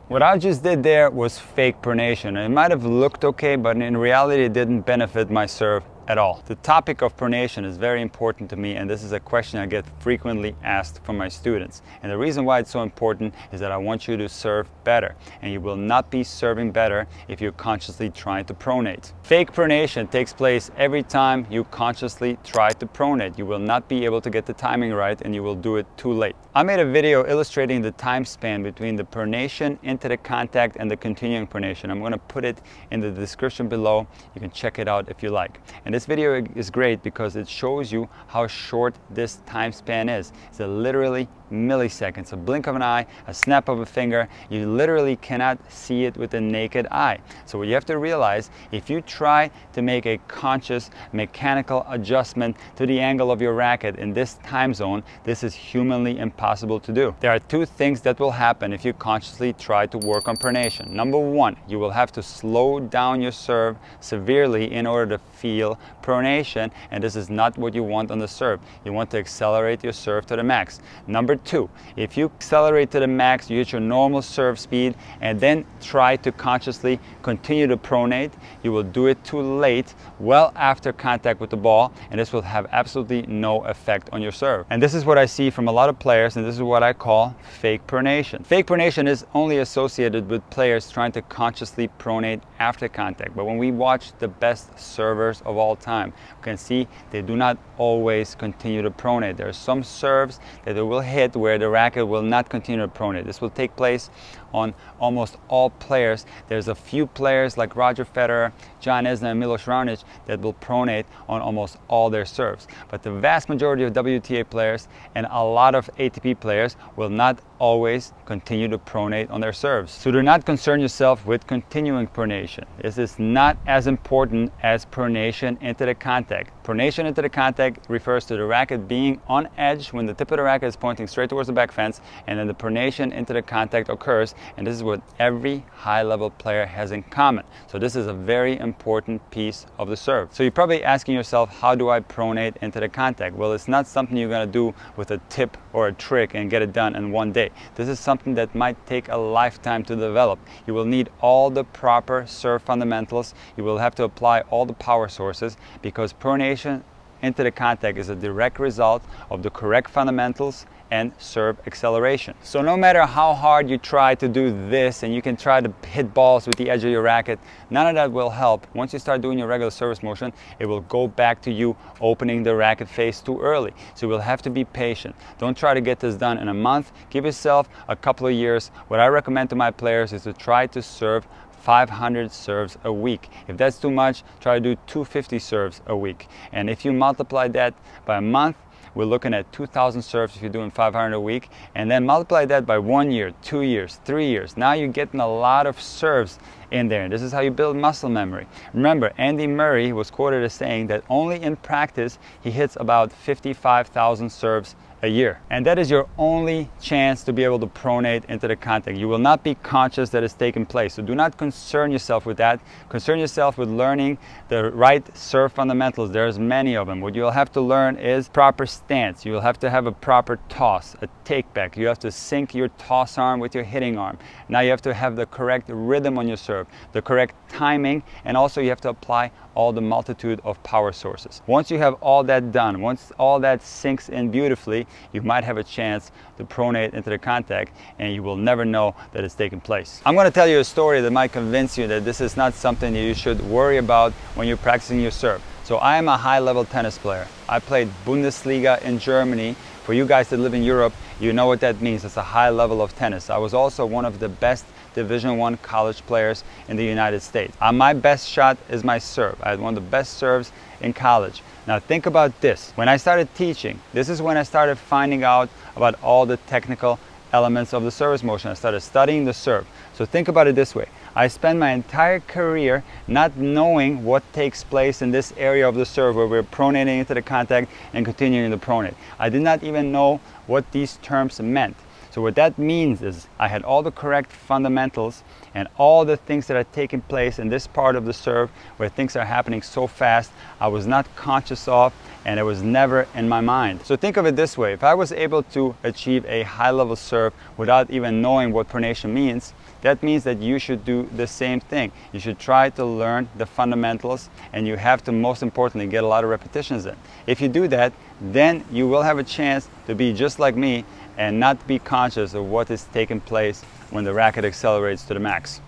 What I just did there was fake pronation. It might have looked okay, but in reality it didn't benefit my serve at all. The topic of pronation is very important to me, and this is a question I get frequently asked from my students. And the reason why it's so important is that I want you to serve better, and you will not be serving better if you're consciously trying to pronate. Fake pronation takes place every time you consciously try to pronate. You will not be able to get the timing right, and you will do it too late. I made a video illustrating the time span between the pronation into the contact and the continuing pronation. I'm going to put it in the description below. You can check it out if you like. And this video is great because it shows you how short this time span is. It's literally milliseconds, a blink of an eye, a snap of a finger. You literally cannot see it with the naked eye. So what you have to realize, if you try to make a conscious mechanical adjustment to the angle of your racket in this time zone, this is humanly impossible to do. There are two things that will happen if you consciously try to work on pronation. Number one, you will have to slow down your serve severely in order to feel pronation, and this is not what you want on the serve. You want to accelerate your serve to the max. Number two, if you accelerate to the max, you hit your normal serve speed and then try to consciously continue to pronate, you will do it too late, well after contact with the ball, and this will have absolutely no effect on your serve. And this is what I see from a lot of players, and this is what I call fake pronation. Fake pronation is only associated with players trying to consciously pronate after contact, but when we watch the best servers of all time, you can see they do not always continue to pronate. There are some serves that they will hit where the racket will not continue to pronate. This will take place on almost all players. There's a few players like Roger Federer, John Isner, and Milos Raonic that will pronate on almost all their serves. But the vast majority of WTA players and a lot of ATP players will not always continue to pronate on their serves. So do not concern yourself with continuing pronation. This is not as important as pronation into the contact. Pronation into the contact refers to the racket being on edge when the tip of the racket is pointing straight towards the back fence, and then the pronation into the contact occurs, and this is what every high-level player has in common. So this is a very important piece of the serve. So you're probably asking yourself, how do I pronate into the contact? Well, it's not something you're going to do with a tip or a trick and get it done in one day. This is something that might take a lifetime to develop. You will need all the proper serve fundamentals. You will have to apply all the power sources, because pronation into the contact is a direct result of the correct fundamentals and serve acceleration. So no matter how hard you try to do this, and you can try to hit balls with the edge of your racket, none of that will help. Once you start doing your regular service motion, it will go back to you opening the racket face too early. So you will have to be patient. Don't try to get this done in a month. Give yourself a couple of years. What I recommend to my players is to try to serve 500 serves a week. If that's too much, try to do 250 serves a week. And if you multiply that by a month, we're looking at 2,000 serves if you're doing 500 a week, and then multiply that by 1 year, 2 years, 3 years. Now you're getting a lot of serves in there, and this is how you build muscle memory. Remember, Andy Murray was quoted as saying that only in practice he hits about 55,000 serves a year. And that is your only chance to be able to pronate into the contact. You will not be conscious that it's taking place. So do not concern yourself with that. Concern yourself with learning the right serve fundamentals. There's many of them. What you'll have to learn is proper stance. You will have to have a proper toss, a take back. You have to sync your toss arm with your hitting arm. Now you have to have the correct rhythm on your serve, the correct timing, and also you have to apply all the multitude of power sources. Once you have all that done, once all that sinks in beautifully, you might have a chance to pronate into the contact, and you will never know that it's taking place. I'm going to tell you a story that might convince you that this is not something that you should worry about when you're practicing your serve. So I am a high-level tennis player. I played Bundesliga in Germany. For you guys that live in Europe, you know what that means. It's a high level of tennis. I was also one of the best Division I college players in the United States. My best shot is my serve. I had one of the best serves in college. Now think about this. When I started teaching, this is when I started finding out about all the technical elements of the service motion. I started studying the serve. So think about it this way. I spent my entire career not knowing what takes place in this area of the serve where we're pronating into the contact and continuing to pronate. I did not even know what these terms meant. So what that means is I had all the correct fundamentals and all the things that had taken place in this part of the serve where things are happening so fast, I was not conscious of, and it was never in my mind. So think of it this way: if I was able to achieve a high-level serve without even knowing what pronation means, that means that you should do the same thing. You should try to learn the fundamentals, and you have to, most importantly, get a lot of repetitions in. If you do that, then you will have a chance to be just like me and not be conscious of what is taking place when the racket accelerates to the max.